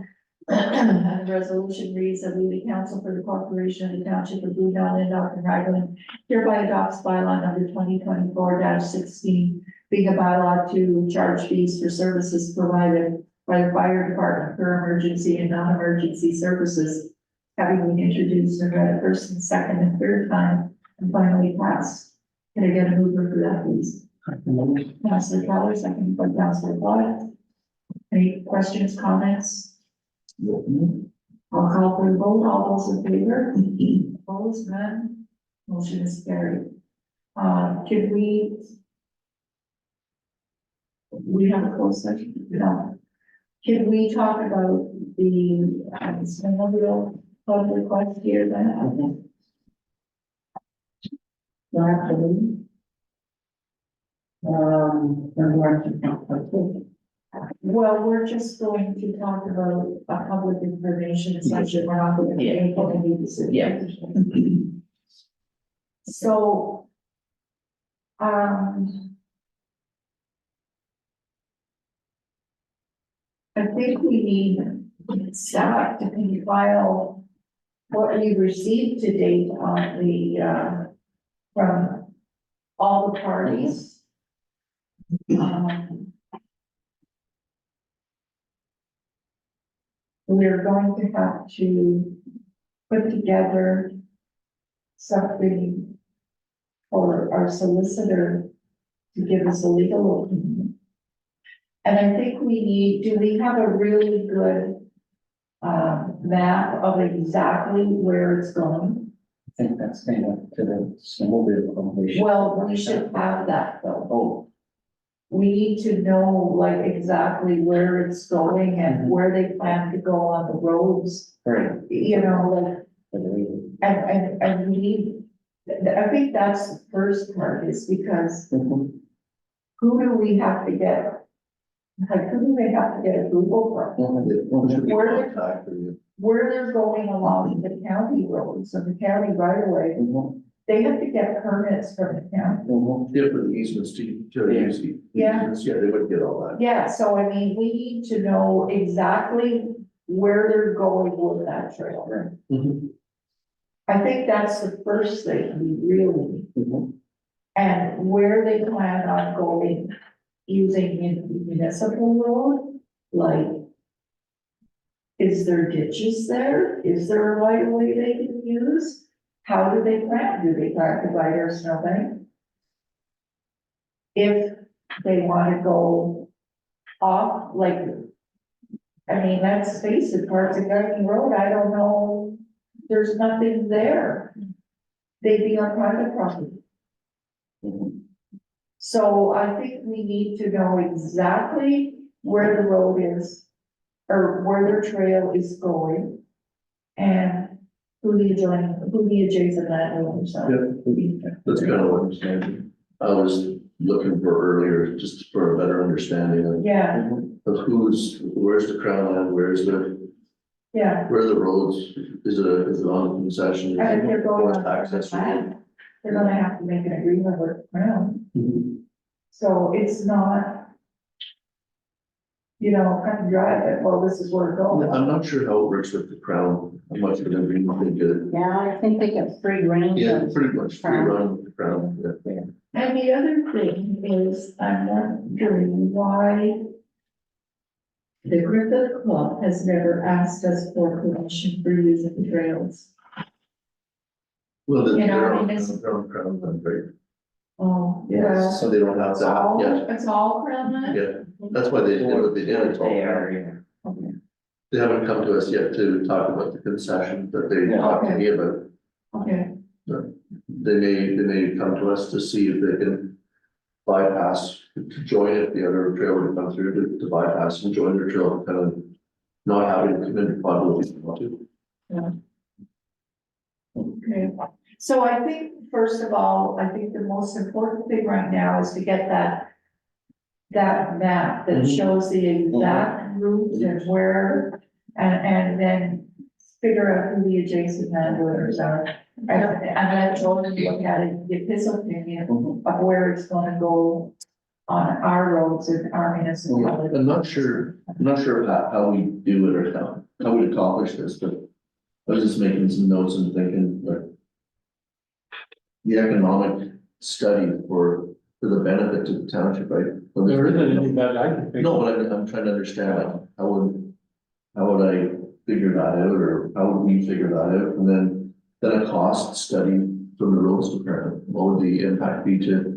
B: And the resolution reads that we, the council for the corporation of the township of Blue Mountain, Dock and Raglan, hereby adopts bylaw number 2024-16, being a bylaw to charge fees for services provided by the fire department for emergency and non-emergency services, having been introduced and read first and second and third time and finally passed. Can I get a mover for that, please? Councilor Keller, second by Councilor Bott. Any questions, comments? I'll call for the vote. All those in favor? Opposed? None? Motion is carried. Can we have a closed session? No. Can we talk about the, snowmobile public request here then? Well, we're just going to talk about a public information session. We're not going to make any decisions.
C: Yeah.
B: So, I think we need staff to compile what you received to date on the, from all the parties. We're going to have to put together something for our solicitor to give us a legal opinion. And I think we need, do we have a really good map of exactly where it's going?
C: I think that's kind of to the snowmobile competition.
B: Well, we should have that though.
C: Oh,
B: We need to know like exactly where it's going and where they plan to go on the roads,
C: right.
B: you know, like, and we need, I think that's the first part is because
C: Mhm.
B: who do we have to get? Like, who do they have to get approval from?
D: it should be
B: Where-
D: contacted.
B: Where they're going along the county roads, so the county right away,
C: Mhm.
B: they have to get permits from the county.
C: Mhm.
D: Different easements to use.
B: Yeah.
D: Yeah, they would get all that.
B: Yeah, so I mean, we need to know exactly where they're going with that trail.
D: Mhm.
B: I think that's the first thing we really need.
C: Mhm.
B: And where they plan on going, using municipal road, like. Is there ditches there? Is there a right of way they can use? How do they plan? Do they plan to buy their snowbank? If they wanna go off, like. I mean, let's face it, parts of Garden Road, I don't know, there's nothing there. They'd be on private property.
C: Mhm.
B: So I think we need to know exactly where the road is, or where their trail is going. And who the adjacent landowners are.
D: Yeah, that's kind of what I'm saying. I was looking for earlier, just for a better understanding
B: Yeah,
D: of where's the crown land, where are the roads, is it on concession?
B: and if they're going
D: What's
B: on
D: access
B: private
D: road?
B: land, they're gonna have to make an agreement with the crown.
D: Mhm.
B: So it's not. You know, kind of drive it, well, this is where it's going.
D: I'm not sure how it works with the crown, how much of an agreement they get.
G: Yeah, I think they get free range.
D: Yeah,
G: of-
D: pretty much free run with the crown, yeah.
B: And the other thing is, I'm wondering why. the Griffith Club has never asked us for permission for use of the trails.
D: Well,
B: You know,
D: they're
B: I
D: on,
B: mean, it's-
D: they're on Crown Land, right?
B: Oh,
C: Yes.
B: well,
D: So they don't have
B: it's
D: that,
B: all,
D: yeah,
B: it's all Crown Land?
D: yeah, that's why they did what they did, it's all
C: They
D: Crown.
C: are, yeah.
B: Okay.
D: They haven't come to us yet to talk about the concession that they talked to me about.
B: Okay,
D: They may come to us to see if they can bypass, to join if the other trail would come through, to bypass and join their trail, kind of not having to come into Quad if they want to.
B: okay. So I think, first of all, I think the most important thing right now is to get that map that
C: Mhm.
B: shows the exact route and where, and then figure out who the adjacent landowners are. And then Jordan look at it, give his opinion of where it's gonna go on our roads and our municipality.
D: I'm not sure how we do it or how we accomplish this, but I was just making some notes and thinking like the economic study for the benefit to the township, right?
F: There isn't any that I can think.
D: No, but I'm trying to understand, like, how would I figure that out, or how would we figure that out? And then a cost study from the roads department, what would the impact be to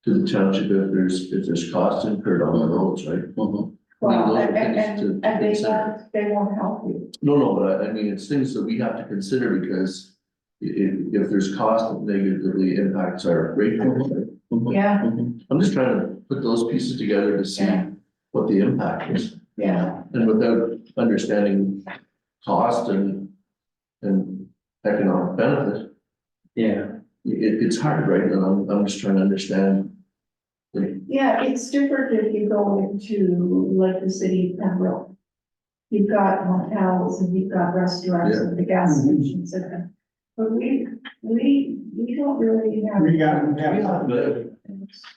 D: the township if there's costs incurred on the roads, right? I mean,
B: Well,
D: those are
B: and
D: things to
B: they
D: consider.
B: they won't help you.
D: No, but I mean, it's things that we have to consider because if there's cost that negatively impacts our rate, right?
B: Yeah,
D: I'm just trying to put those pieces together to see
B: Yeah.
D: what the impact is.
B: yeah,
D: And without understanding cost and economic benefit,
C: Yeah.
D: it's hard, right? And I'm just trying to understand.
B: yeah, it's different if you go into like the city of Pembroke. You've got motels and you've got restaurants and the gas stations and, but we don't really have.
F: We got,
D: Do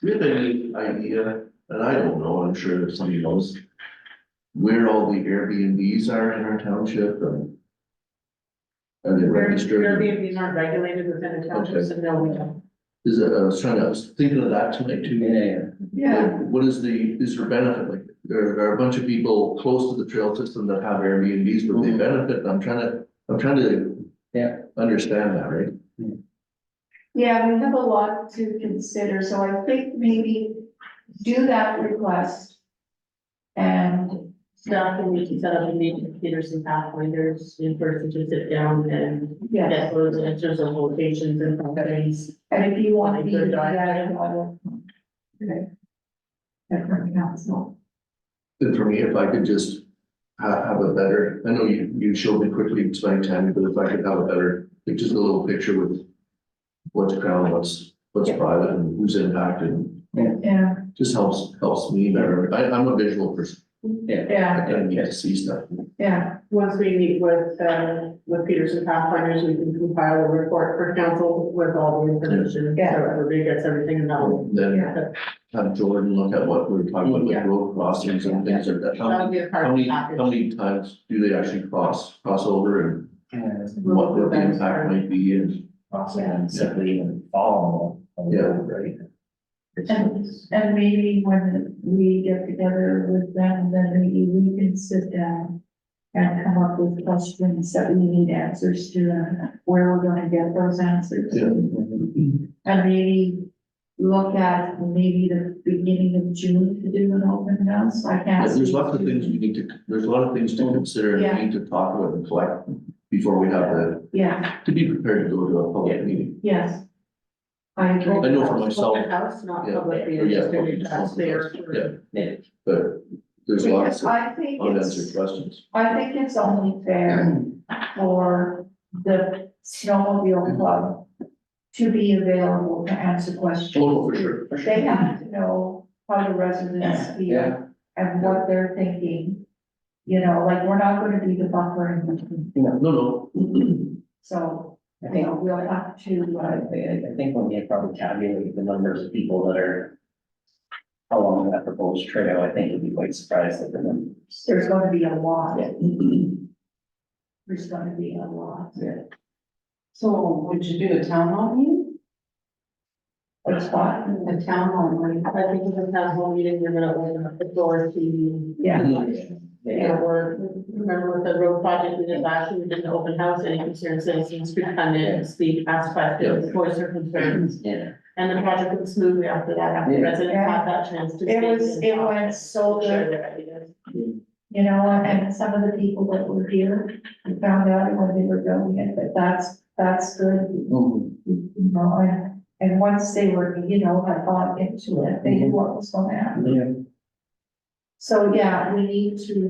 D: we have any idea, and I don't know, I'm sure if somebody knows, where all the Airbnbs are in our township and are they registered?
A: Airbnbs aren't regulated within the township, so no, we don't.
D: Is it, I was thinking of that tonight too.
C: Yeah.
B: Yeah,
D: Like, what is there benefit, like, there are a bunch of people close to the trail system that have Airbnbs, but they benefit, and I'm trying to.
C: Yeah.
D: Understand that, right?
B: yeah, we have a lot to consider, so I think maybe do that request. And,
H: Staff will need to set up a meeting with Peters and Pathfinders in person to sit down and
B: yeah,
H: get those answers on locations and properties.
B: and if you want me to do
H: Good
B: that,
H: idea.
B: I will. Okay. Different council.
D: And for me, if I could just have a better, I know you showed me quickly tonight, Tammy, but if I could have a better, like, just a little picture with what's crown, what's private and who's impacted,
B: Yeah,
D: just helps me better. I'm a visual person. I
B: yeah,
D: kind of need to see stuff.
B: yeah,
A: Once we meet with Peters and Pathfinders, we can compile a report for council with all the information, so
B: Yeah.
A: everybody gets everything about.
D: Then
B: yeah,
D: have Jordan look at what we're talking about, like
A: Yeah.
D: road crossings and things like that.
A: That'll be a part of the package.
D: How many times do they actually cross over and what the impact might be and,
C: Crossing and simply even following them.
D: Yeah.
C: Right.
B: and maybe when we get together with them, then maybe we can sit down. And come up with questions that we need answers to, and where we're gonna get those answers.
D: Yeah.
B: And maybe look at maybe the beginning of June to do an open house, I can't.
D: there's lots of things there's a lot of things to consider and
B: Yeah.
D: we need to talk about and collect before we have
B: Yeah,
D: to be prepared to go to a public meeting.
B: yes. I agree.
D: I know for myself,
A: Open house, not
D: Yeah.
A: publicly,
D: Yeah,
A: just
D: public
A: in that's there.
D: yeah. But there's lots
B: Because
D: of
B: I think
D: unanswered
B: it's,
D: questions.
B: I think it's only fair for the snowmobile club to be available to answer questions.
D: Oh, no, for sure.
B: They have to know how the residents feel
C: Yeah.
B: and what they're thinking. You know, like, we're not gonna be the buffer in between,
D: No,
B: so,
C: I
B: you
C: think,
B: know, we'll have to,
C: I think when you probably tabulate the numbers of people that are along that proposed trail, I think you'd be quite surprised at the numbers.
B: there's gonna be a lot.
C: Yeah.
B: There's gonna be a lot.
G: So would you do a town hall meeting?
B: What's what?
H: A town hall, meeting. I think it's a town hall meeting, we're gonna open up the door to.
B: Yeah.
H: Yeah, remember with the road project we did last year, we did an open house, any concerned citizens could come in and speak, ask questions, voice their concerns.
C: Yeah.
H: And the project went smoothly after that, after
C: Yeah.
H: residents had that chance to. speak and
B: It
H: talk
B: went so
H: and share
B: good,
H: their ideas.
B: you know, and some of the people that were here, we found out when they were doing it, but that's good.
C: Mhm.
B: You know, and once they were, you know, had gone into it, they knew what was going to happen.
C: Yeah.
B: So, yeah, we need to,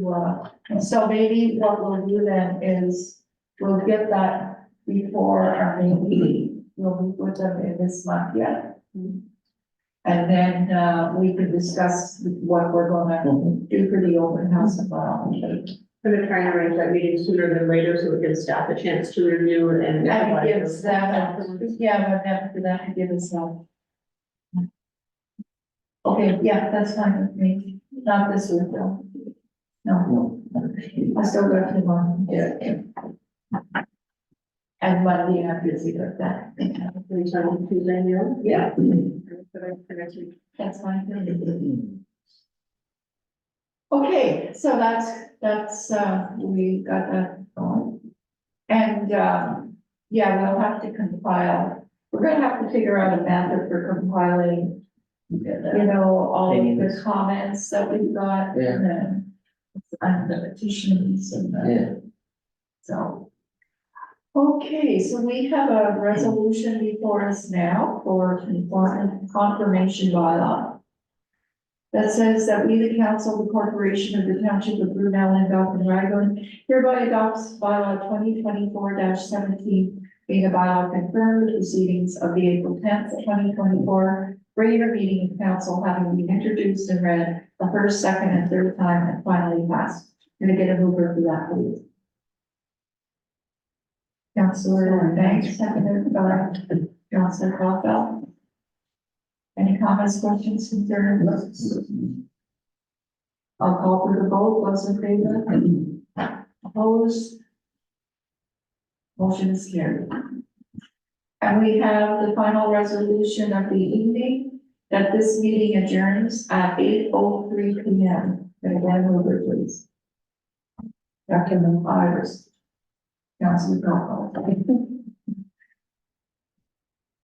B: so maybe what we'll do then is, we'll get that before our main meeting. We'll meet with them in this month yet. And then, we can discuss what we're gonna do for the open house as well.
H: I'm gonna try and arrange that meeting sooner than later, so it gives staff a chance to review and.
B: And
H: provide
B: it gives them, yeah, but after that, it gives them. Okay, yeah, that's fine with me, not this week though. No, I still got to one. And Monday, I'm busy with that.
H: Anytime Tuesday, you know?
B: Yeah,
H: For next week.
B: that's fine. Okay, so that's, we got that going. And, yeah, we'll have to compile, we're gonna have to figure out a method for compiling, you know, all of the comments that we've got and the petitions and
C: Yeah.
B: so. Okay, so we have a resolution before us now for confirmation bylaw. That says that we, the council, the corporation of the township of Brunel and Falcon Raglan hereby adopts bylaw 2024-17, being a bylaw confirmed the proceedings of the April 10th, 2024 regular meeting of council having been introduced and read the first, second, and third time and finally passed. Gonna get a mover for that, please. Councilor Banks, seconded by Councilor Caulfield. Any comments, questions, concerns? I'll call for the vote, those in favor? Opposed? Motion is carried. And we have the final resolution of the evening, that this meeting adjourns at 8:03 P.M. Can I get a mover, please? Dr. Iris. Councilor Caulfield.